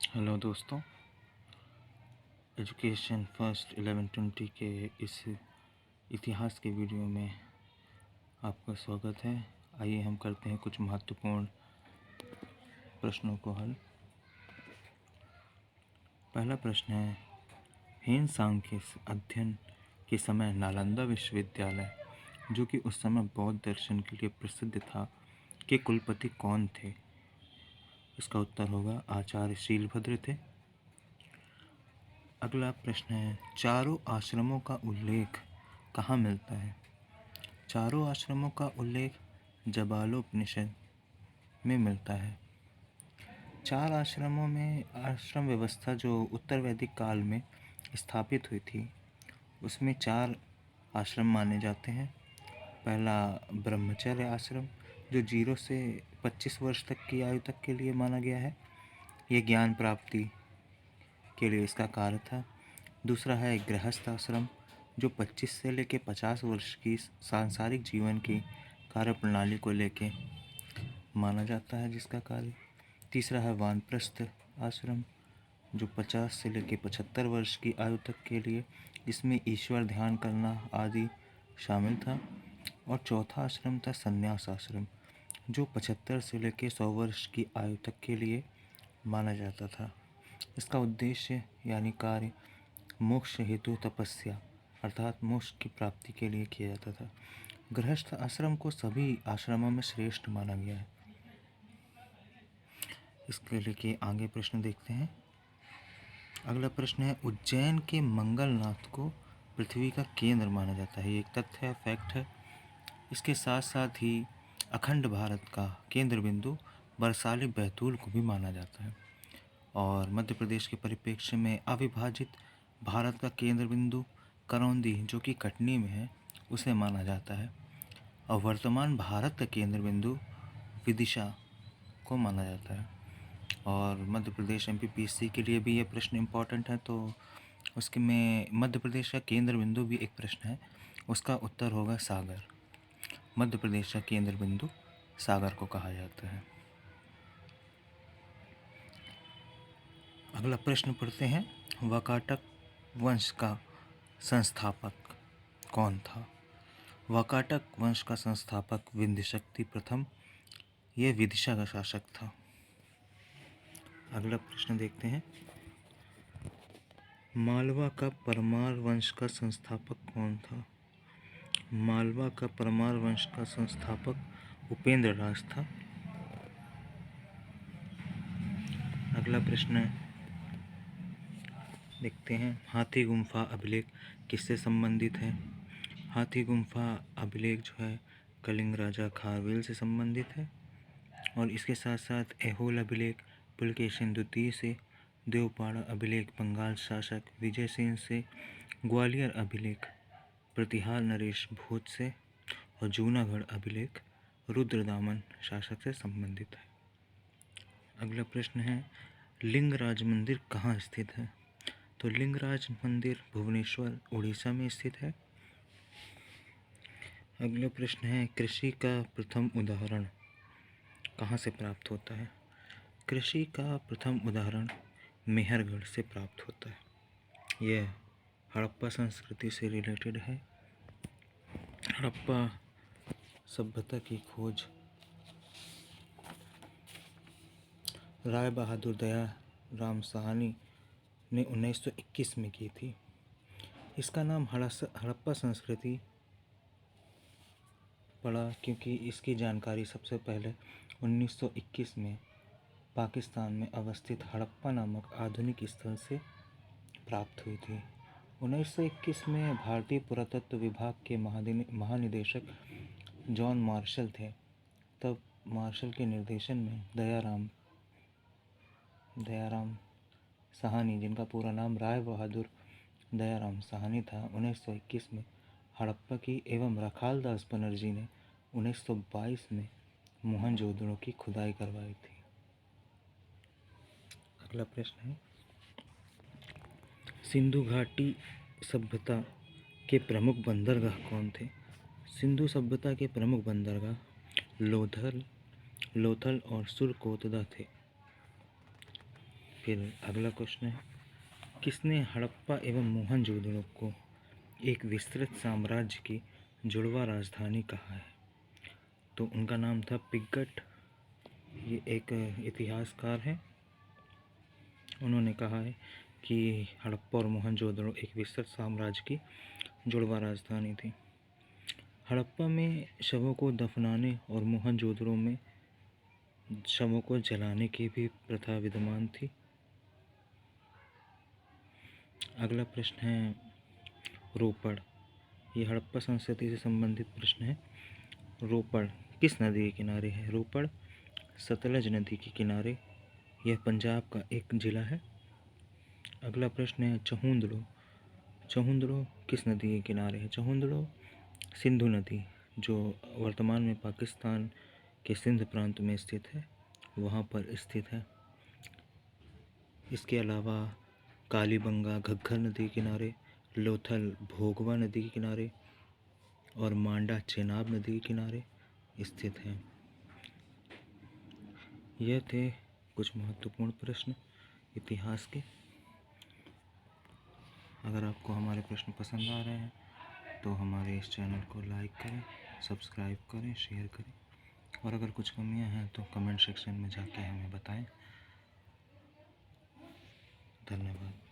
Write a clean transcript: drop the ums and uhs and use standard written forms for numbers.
Hello दोस्तों, education first 1120 के इस इतिहास के वीडियो में आपका स्वागत है। आइए हम करते हैं कुछ महत्वपूर्ण प्रश्नों को हल। पहला प्रश्न है, हीन सांग के अध्ययन के समय नालंदा विश्वविद्यालय, जो कि उस समय बौद्ध दर्शन के लिए प्रसिद्ध था, के कुलपति कौन थे? इसका उत्तर होगा आचार्य शीलभद्र थे। अगला प्रश्न है, चारों आश्रमों का उल्लेख कहाँ मिलता है? चारों आश्रमों का उल्लेख जबालोपनिषद में मिलता है। चार आश्रमों में आश्रम व्यवस्था जो उत्तर वैदिक काल में स्थापित हुई थी, उसमें चार आश्रम माने जाते हैं। पहला ब्रह्मचर्य आश्रम, जो 0 से 25 वर्ष तक की आयु तक के लिए माना गया है। ये ज्ञान प्राप्ति के लिए इसका कार्य था। दूसरा है गृहस्थ आश्रम, जो 25 से लेकर 50 वर्ष की सांसारिक जीवन की कार्य प्रणाली को लेके माना जाता है, जिसका कार्य। तीसरा है वानप्रस्थ आश्रम, जो 50 से लेकर 75 वर्ष की आयु तक के लिए, इसमें ईश्वर ध्यान करना आदि शामिल था। और चौथा आश्रम था संन्यास आश्रम, जो 75 से लेकर 100 वर्ष की आयु तक के लिए माना जाता था। इसका उद्देश्य यानी कार्य मोक्ष हेतु तपस्या अर्थात मोक्ष की प्राप्ति के लिए किया जाता था। गृहस्थ आश्रम को सभी आश्रमों में श्रेष्ठ माना गया है। इसके लिए आगे प्रश्न देखते हैं। अगला प्रश्न है, उज्जैन के मंगलनाथ को पृथ्वी का केंद्र माना जाता है। ये एक तथ्य है, फैक्ट है। इसके साथ साथ ही अखंड भारत का केंद्र बिंदु बरसाली बैतूल को भी माना जाता है। और मध्य प्रदेश के परिप्रेक्ष्य में अविभाजित भारत का केंद्र बिंदु करौंदी, जो कि कटनी में है, उसे माना जाता है। और वर्तमान भारत का केंद्र बिंदु विदिशा को माना जाता है। और मध्य प्रदेश MPPC के लिए भी ये प्रश्न इम्पॉर्टेंट है, तो उसके में मध्य प्रदेश का केंद्र बिंदु भी एक प्रश्न है। उसका उत्तर होगा सागर। मध्य प्रदेश का केंद्र बिंदु सागर को कहा जाता है। अगला प्रश्न पढ़ते हैं, वाकाटक वंश का संस्थापक कौन था? वाकाटक वंश का संस्थापक विंध्यशक्ति प्रथम, ये विदिशा का शासक था। अगला प्रश्न देखते हैं, मालवा का परमार वंश का संस्थापक कौन था? मालवा का परमार वंश का संस्थापक उपेंद्र राज था। अगला प्रश्न देखते हैं, हाथी गुम्फा अभिलेख किससे संबंधित है? हाथी गुम्फा अभिलेख जो है कलिंग राजा खारवेल से संबंधित है। और इसके साथ साथ ऐहोल अभिलेख पुलकेशिन द्वितीय से, देवपाड़ा अभिलेख बंगाल शासक विजय सेन से, ग्वालियर अभिलेख प्रतिहार नरेश भोज से, और जूनागढ़ अभिलेख रुद्रदामन शासक से संबंधित है। अगला प्रश्न है, लिंगराज मंदिर कहाँ स्थित है? तो लिंगराज मंदिर भुवनेश्वर उड़ीसा में स्थित है। अगला प्रश्न है, कृषि का प्रथम उदाहरण कहाँ से प्राप्त होता है? कृषि का प्रथम उदाहरण मेहरगढ़ से प्राप्त होता है। यह हड़प्पा संस्कृति से रिलेटेड है। हड़प्पा सभ्यता की खोज राय बहादुर दयाराम साहनी ने 1921 में की थी। इसका नाम हड़प्पा संस्कृति पड़ा क्योंकि इसकी जानकारी सबसे पहले 1921 में पाकिस्तान में अवस्थित हड़प्पा नामक आधुनिक स्थल से प्राप्त हुई थी। 1921 में भारतीय पुरातत्व विभाग के महानिदेशक जॉन मार्शल थे। तब मार्शल के निर्देशन में दयाराम साहनी, जिनका पूरा नाम राय बहादुर दयाराम साहनी था, 1921 में हड़प्पा की एवं रखालदास बनर्जी ने 1922 में मोहनजोदड़ो की खुदाई करवाई थी। अगला प्रश्न है, सिंधु घाटी सभ्यता के प्रमुख बंदरगाह कौन थे? सिंधु सभ्यता के प्रमुख बंदरगाह लोथल और सुरकोतदा थे। फिर अगला क्वेश्चन है, किसने हड़प्पा एवं मोहनजोदड़ो को एक विस्तृत साम्राज्य की जुड़वा राजधानी कहा है? तो उनका नाम था पिंगट। ये एक इतिहासकार हैं। उन्होंने कहा है कि हड़प्पा और मोहनजोदड़ो एक विस्तृत साम्राज्य की जुड़वा राजधानी थी। हड़प्पा में शवों को दफनाने और मोहनजोदड़ो में शवों को जलाने की भी प्रथा विद्यमान थी। अगला प्रश्न है रोपड़। ये हड़प्पा संस्कृति से संबंधित प्रश्न है। रोपड़ किस नदी के किनारे है? रोपड़ सतलज नदी के किनारे। यह पंजाब का एक जिला है। अगला प्रश्न है चहुंदड़ो। चहुंदड़ो किस नदी के किनारे है? चहुंदड़ो सिंधु नदी, जो वर्तमान में पाकिस्तान के सिंध प्रांत में स्थित है, वहाँ पर स्थित है। इसके अलावा कालीबंगा घग्गर नदी के किनारे, लोथल भोगवा नदी के किनारे और मांडा चेनाब नदी के किनारे स्थित है। यह थे कुछ महत्वपूर्ण प्रश्न इतिहास के। अगर आपको हमारे प्रश्न पसंद आ रहे हैं तो हमारे इस चैनल को लाइक करें, सब्सक्राइब करें, शेयर करें, और अगर कुछ कमियां हैं तो कमेंट सेक्शन में जाके हमें बताएं। धन्यवाद।